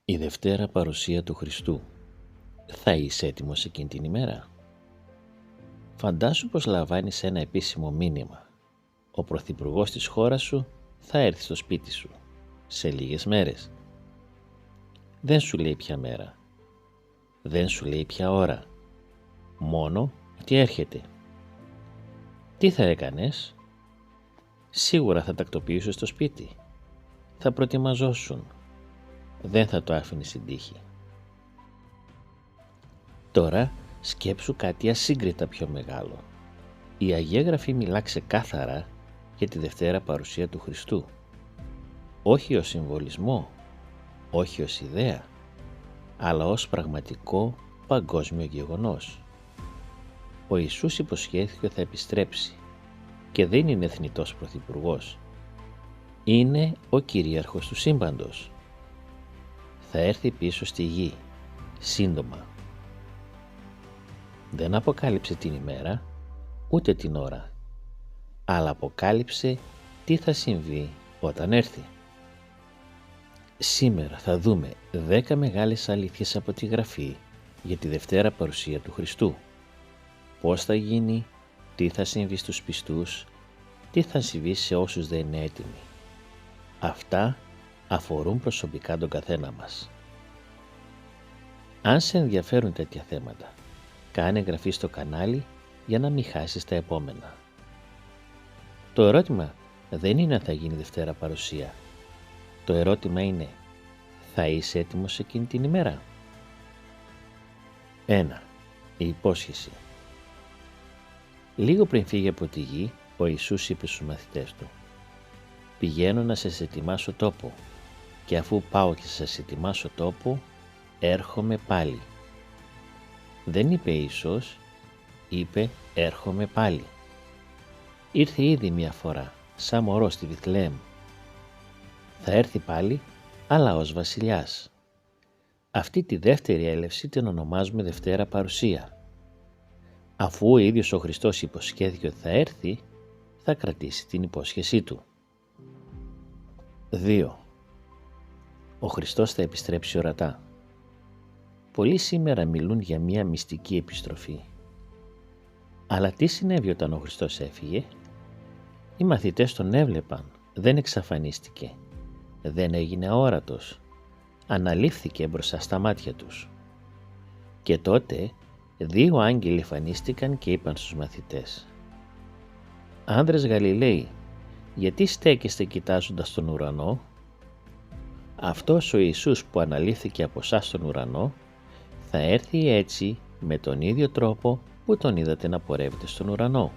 Η Δευτέρα Παρουσία του Χριστού. Θα είσαι έτοιμος εκείνη την ημέρα? Φαντάσου πως λαμβάνεις ένα επίσημο μήνυμα. Ο πρωθυπουργός της χώρας σου θα έρθει στο σπίτι σου σε λίγες μέρες. Δεν σου λέει ποια μέρα. Δεν σου λέει ποια ώρα. Μόνο ότι έρχεται. Τι θα έκανες? Σίγουρα θα τακτοποιήσεις στο σπίτι. Θα προετοιμαζόσουν. Δεν θα το άφηνες στην τύχη. Τώρα σκέψου κάτι ασύγκριτα πιο μεγάλο. Η Αγία Γραφή μιλά ξεκάθαρα για τη Δευτέρα Παρουσία του Χριστού. Όχι ως συμβολισμό, όχι ως ιδέα, αλλά ως πραγματικό παγκόσμιο γεγονός. Ο Ιησούς υποσχέθηκε ότι θα επιστρέψει και δεν είναι εθνητός πρωθυπουργός. Είναι ο κυρίαρχος του σύμπαντος. Θα έρθει πίσω στη γη, σύντομα. Δεν αποκάλυψε την ημέρα, ούτε την ώρα, αλλά αποκάλυψε τι θα συμβεί όταν έρθει. Σήμερα θα δούμε 10 μεγάλες αλήθειες από τη Γραφή για τη Δευτέρα Παρουσία του Χριστού. Πώς θα γίνει, τι θα συμβεί στους πιστούς, τι θα συμβεί σε όσους δεν είναι έτοιμοι. Αυτά αφορούν προσωπικά τον καθένα μας. Αν σε ενδιαφέρουν τέτοια θέματα, κάνε εγγραφή στο κανάλι για να μην χάσεις τα επόμενα. Το ερώτημα δεν είναι αν θα γίνει Δευτέρα Παρουσία. Το ερώτημα είναι, θα είσαι έτοιμος εκείνη την ημέρα? 1. Η υπόσχεση. Λίγο πριν φύγει από τη γη, ο Ιησούς είπε στους μαθητές του: «Πηγαίνω να σας ετοιμάσω τόπο και αφού πάω και σας ετοιμάσω τόπο, έρχομαι πάλι». Δεν είπε ίσως, είπε έρχομαι πάλι. Ήρθε ήδη μια φορά, σαν μωρό στη Βιθλεέμ. Θα έρθει πάλι, αλλά ως βασιλιάς. Αυτή τη δεύτερη έλευση την ονομάζουμε Δευτέρα Παρουσία. Αφού ο ίδιος ο Χριστός υποσχέθηκε ότι θα έρθει, θα κρατήσει την υπόσχεσή του. 2. Ο Χριστός θα επιστρέψει ορατά. Πολλοί σήμερα μιλούν για μια μυστική επιστροφή. Αλλά τι συνέβη όταν ο Χριστός έφυγε? Οι μαθητές τον έβλεπαν, δεν εξαφανίστηκε, δεν έγινε αόρατος, αναλήφθηκε μπροστά στα μάτια τους. Και τότε 2 άγγελοι εμφανίστηκαν και είπαν στους μαθητές: «Άνδρες Γαλιλαίοι, γιατί στέκεστε κοιτάζοντας τον ουρανό? Αυτός ο Ιησούς που αναλήφθηκε από εσάς στον ουρανό θα έρθει έτσι με τον ίδιο τρόπο που τον είδατε να πορεύεται στον ουρανό».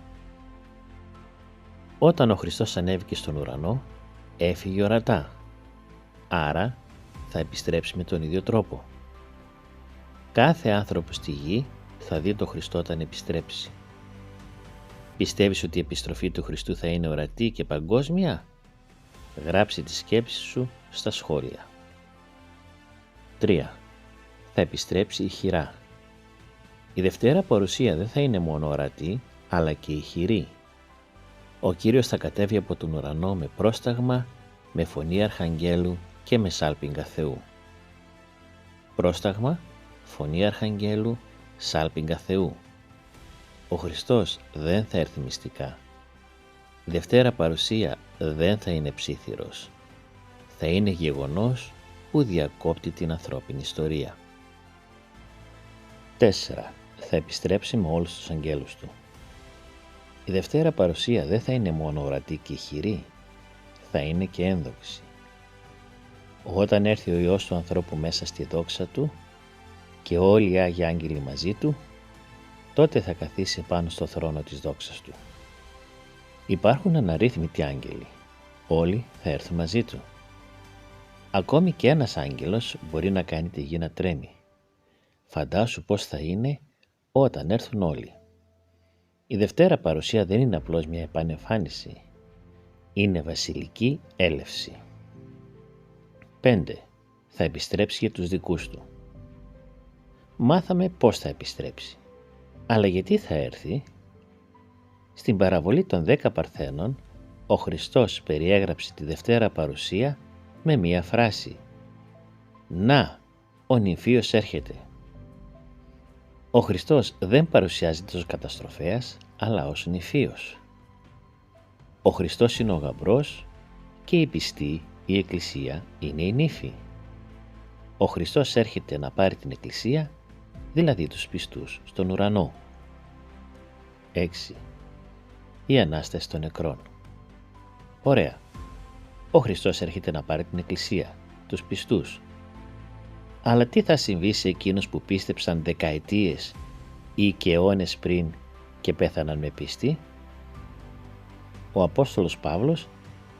Όταν ο Χριστός ανέβηκε στον ουρανό, έφυγε ορατά. Άρα θα επιστρέψει με τον ίδιο τρόπο. Κάθε άνθρωπος στη γη θα δει τον Χριστό όταν επιστρέψει. Πιστεύεις ότι η επιστροφή του Χριστού θα είναι ορατή και παγκόσμια? Γράψε τη σκέψη σου στα σχόλια. 3. Θα επιστρέψει ηχηρά. Η Δευτέρα Παρουσία δεν θα είναι μόνο ορατή, αλλά και ηχηρή. Ο Κύριος θα κατέβει από τον ουρανό με πρόσταγμα, με φωνή αρχαγγέλου και με σάλπιγγα Θεού. Πρόσταγμα, φωνή αρχαγγέλου, σάλπιγγα Θεού. Ο Χριστός δεν θα έρθει μυστικά. Η Δευτέρα Παρουσία δεν θα είναι ψίθυρος. Θα είναι γεγονός που διακόπτει την ανθρώπινη ιστορία. 4. Θα επιστρέψει με όλους τους αγγέλους του. Η Δευτέρα Παρουσία δεν θα είναι μόνο ορατή και ηχηρή, θα είναι και ένδοξη. Όταν έρθει ο Υιός του ανθρώπου μέσα στη δόξα του και όλοι οι Άγιοι Άγγελοι μαζί του, τότε θα καθίσει πάνω στο θρόνο της δόξας του. Υπάρχουν αναρρύθμιτοι άγγελοι, όλοι θα έρθουν μαζί του. Ακόμη και ένας άγγελος μπορεί να κάνει τη γη να τρέμει. Φαντάσου πώς θα είναι όταν έρθουν όλοι. Η Δευτέρα Παρουσία δεν είναι απλώς μια επανεμφάνιση, είναι βασιλική έλευση. 5. Θα επιστρέψει για τους δικούς του. Μάθαμε πώς θα επιστρέψει, αλλά γιατί θα έρθει? Στην παραβολή των 10 Παρθένων, ο Χριστός περιέγραψε τη Δευτέρα Παρουσία με μία φράση: «Να, ο νυμφίος έρχεται. Ο Χριστός δεν παρουσιάζεται ως καταστροφέας, αλλά ως νυμφίος. Ο Χριστός είναι ο γαμπρός και η πιστή, η Εκκλησία, είναι η νύφη. Ο Χριστός έρχεται να πάρει την Εκκλησία, δηλαδή τους πιστούς, στον ουρανό. 6. Η Ανάσταση των νεκρών. Ωραία. Ο Χριστός έρχεται να πάρει την Εκκλησία, τους πιστούς. Αλλά τι θα συμβεί σε εκείνους που πίστεψαν δεκαετίες ή και αιώνες πριν και πέθαναν με πίστη? Ο Απόστολος Παύλος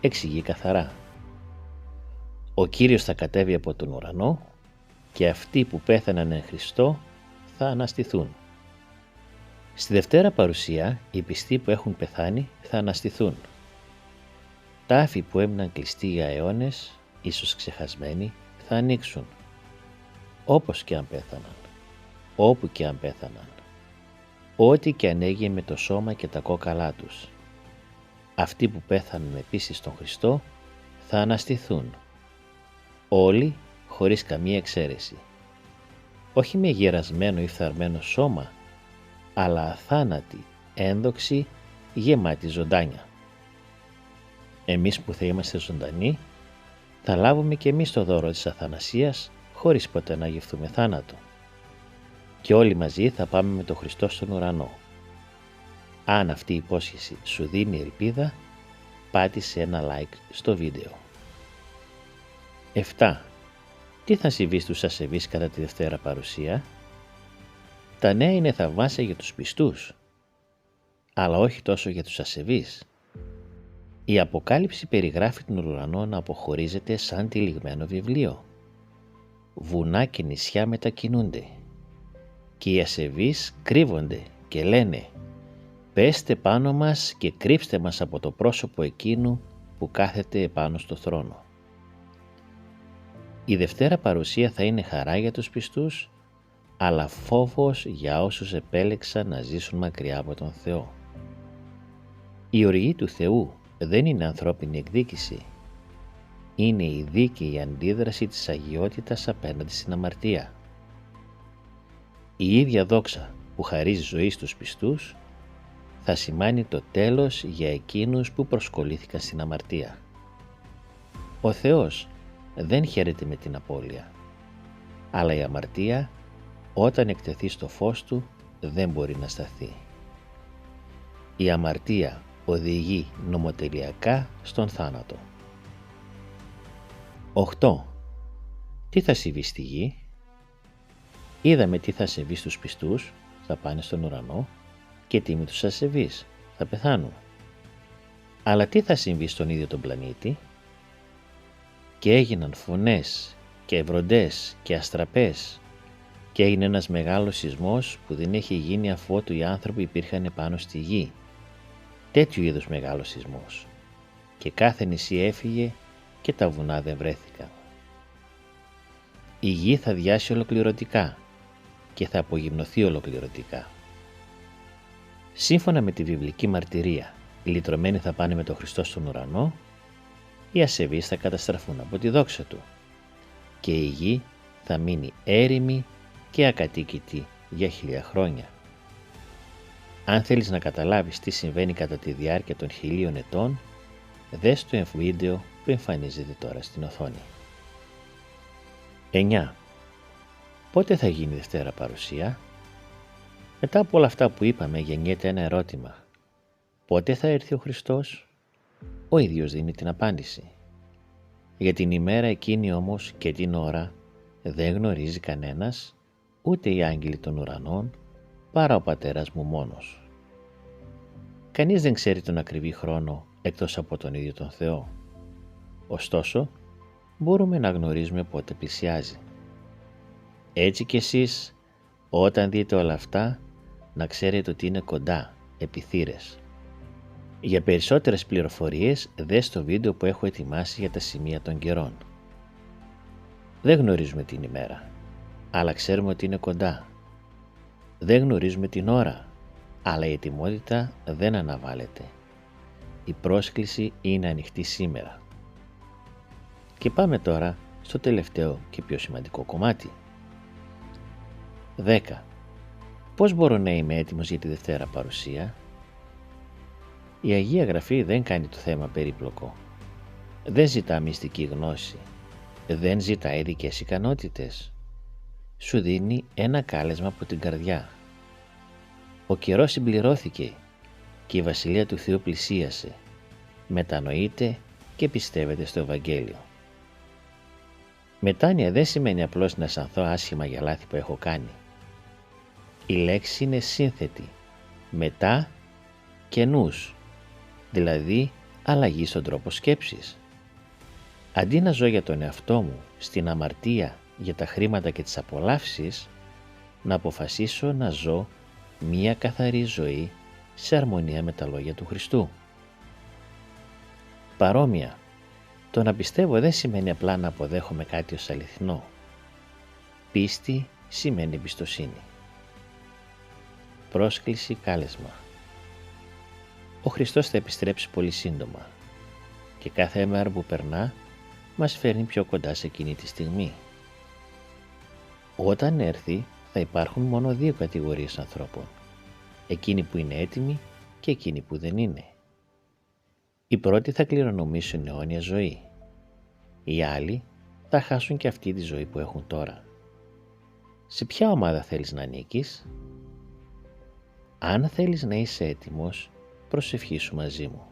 εξηγεί καθαρά. Ο Κύριος θα κατέβει από τον ουρανό και αυτοί που πέθαναν εν Χριστώ θα αναστηθούν. Στη Δευτέρα Παρουσία οι πιστοί που έχουν πεθάνει θα αναστηθούν. Τάφοι που έμειναν κλειστοί για αιώνες, ίσως ξεχασμένοι, θα ανοίξουν. Όπως και αν πέθαναν, όπου και αν πέθαναν, ό,τι και αν έγινε με το σώμα και τα κόκαλά τους. Αυτοί που πέθαναν επίσης στον Χριστό θα αναστηθούν. Όλοι χωρίς καμία εξαίρεση. Όχι με γερασμένο ή φθαρμένο σώμα, αλλά αθάνατοι, ένδοξοι, γεμάτοι ζωντάνια. Εμείς που θα είμαστε ζωντανοί, θα λάβουμε και εμείς το δώρο της αθανασίας, χωρίς ποτέ να γευτούμε θάνατο. Και όλοι μαζί θα πάμε με τον Χριστό στον ουρανό. Αν αυτή η υπόσχεση σου δίνει ελπίδα, πάτησε ένα like στο βίντεο. 7. Τι θα συμβεί στους ασεβείς κατά τη Δευτέρα Παρουσία? Τα νέα είναι θαυμάσια για τους πιστούς, αλλά όχι τόσο για τους ασεβείς. Η Αποκάλυψη περιγράφει τον ουρανό να αποχωρίζεται σαν τυλιγμένο βιβλίο. Βουνά και νησιά μετακινούνται και οι ασεβείς κρύβονται και λένε «Πέστε πάνω μας και κρύψτε μας από το πρόσωπο εκείνου που κάθεται επάνω στο θρόνο». Η Δευτέρα Παρουσία θα είναι χαρά για τους πιστούς, αλλά φόβος για όσους επέλεξαν να ζήσουν μακριά από τον Θεό. Η οργή του Θεού δεν είναι ανθρώπινη εκδίκηση. Είναι η δίκαιη αντίδραση της αγιότητας απέναντι στην αμαρτία. Η ίδια δόξα που χαρίζει ζωή στους πιστούς θα σημάνει το τέλος για εκείνους που προσκολήθηκαν στην αμαρτία. Ο Θεός δεν χαίρεται με την απώλεια, αλλά η αμαρτία όταν εκτεθεί στο φως του δεν μπορεί να σταθεί. Η αμαρτία οδηγεί νομοτελειακά στον θάνατο. 8. Τι θα συμβεί στη γη? Είδαμε τι θα συμβεί στους πιστούς, θα πάνε στον ουρανό, και τι με τους ασεβείς, θα πεθάνουν. Αλλά τι θα συμβεί στον ίδιο τον πλανήτη? Και έγιναν φωνές και βροντές και αστραπές και έγινε ένας μεγάλος σεισμός που δεν έχει γίνει αφότου οι άνθρωποι υπήρχαν επάνω στη γη. Τέτοιου είδους μεγάλος σεισμός. Και κάθε νησί έφυγε και τα βουνά δεν βρέθηκαν. Η γη θα διάσει ολοκληρωτικά και θα απογυμνωθεί ολοκληρωτικά. Σύμφωνα με τη βιβλική μαρτυρία, οι λυτρωμένοι θα πάνε με τον Χριστό στον ουρανό, οι ασεβείς θα καταστραφούν από τη δόξα του και η γη θα μείνει έρημη και ακατοίκητη για 1000 χρόνια. Αν θέλεις να καταλάβεις τι συμβαίνει κατά τη διάρκεια των 1000 ετών, δες το βίντεο που εμφανίζεται τώρα στην οθόνη. 9. Πότε θα γίνει η Δευτέρα Παρουσία? Μετά από όλα αυτά που είπαμε γεννιέται ένα ερώτημα. Πότε θα έρθει ο Χριστός? Ο ίδιος δίνει την απάντηση. Για την ημέρα εκείνη όμως και την ώρα δεν γνωρίζει κανένας, ούτε οι άγγελοι των ουρανών, παρά ο Πατέρας μου μόνος. Κανείς δεν ξέρει τον ακριβή χρόνο εκτός από τον ίδιο τον Θεό. Ωστόσο, μπορούμε να γνωρίζουμε πότε πλησιάζει. Έτσι κι εσείς, όταν δείτε όλα αυτά, να ξέρετε ότι είναι κοντά, επί θύρες. Για περισσότερες πληροφορίες, δες το βίντεο που έχω ετοιμάσει για τα σημεία των καιρών. Δεν γνωρίζουμε την ημέρα, αλλά ξέρουμε ότι είναι κοντά. Δεν γνωρίζουμε την ώρα, αλλά η ετοιμότητα δεν αναβάλλεται. Η πρόσκληση είναι ανοιχτή σήμερα. Και πάμε τώρα στο τελευταίο και πιο σημαντικό κομμάτι. 10. Πώς μπορώ να είμαι έτοιμος για τη Δευτέρα Παρουσία? Η Αγία Γραφή δεν κάνει το θέμα περίπλοκο. Δεν ζητά μυστική γνώση. Δεν ζητά ειδικές ικανότητες. Σου δίνει ένα κάλεσμα από την καρδιά. Ο καιρός συμπληρώθηκε και η Βασιλεία του Θεού πλησίασε. Μετανοείτε και πιστεύετε στο Ευαγγέλιο. Μετάνοια δεν σημαίνει απλώς να αισθανθώ άσχημα για λάθη που έχω κάνει. Η λέξη είναι σύνθετη, μετά και νους, δηλαδή αλλαγή στον τρόπο σκέψης. Αντί να ζω για τον εαυτό μου, στην αμαρτία, για τα χρήματα και τις απολαύσεις, να αποφασίσω να ζω μία καθαρή ζωή σε αρμονία με τα λόγια του Χριστού. Παρόμοια, το να πιστεύω δεν σημαίνει απλά να αποδέχομαι κάτι ως αληθινό. Πίστη σημαίνει εμπιστοσύνη. Πρόσκληση, κάλεσμα. Ο Χριστός θα επιστρέψει πολύ σύντομα και κάθε μέρα που περνά μας φέρνει πιο κοντά σε εκείνη τη στιγμή. Όταν έρθει θα υπάρχουν μόνο δύο κατηγορίες ανθρώπων, εκείνοι που είναι έτοιμοι και εκείνοι που δεν είναι. Οι πρώτοι θα κληρονομήσουν αιώνια ζωή, οι άλλοι θα χάσουν και αυτή τη ζωή που έχουν τώρα. Σε ποια ομάδα θέλεις να ανήκεις? Αν θέλεις να είσαι έτοιμος, προσευχήσου μαζί μου.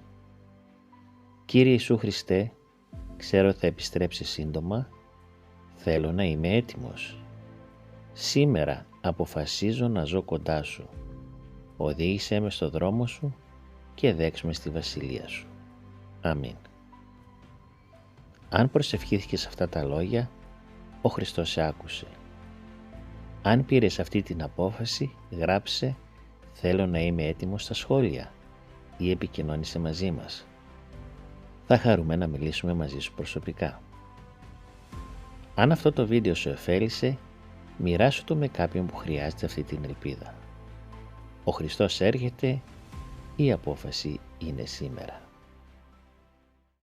Κύριε Ιησού Χριστέ, ξέρω ότι θα επιστρέψει σύντομα, θέλω να είμαι έτοιμος. Σήμερα αποφασίζω να ζω κοντά σου. Οδήγησέ με στο δρόμο σου και δέξου στη βασιλεία σου. Αμήν. Αν προσευχήθηκες αυτά τα λόγια, ο Χριστός σε άκουσε. Αν πήρες αυτή την απόφαση, γράψε «Θέλω να είμαι έτοιμος» στα σχόλια ή επικοινώνησε μαζί μας. Θα χαρούμε να μιλήσουμε μαζί σου προσωπικά. Αν αυτό το βίντεο σου εφέλησε, μοιράσου το με κάποιον που χρειάζεται αυτή την ελπίδα. Ο Χριστός έρχεται, η απόφαση είναι σήμερα.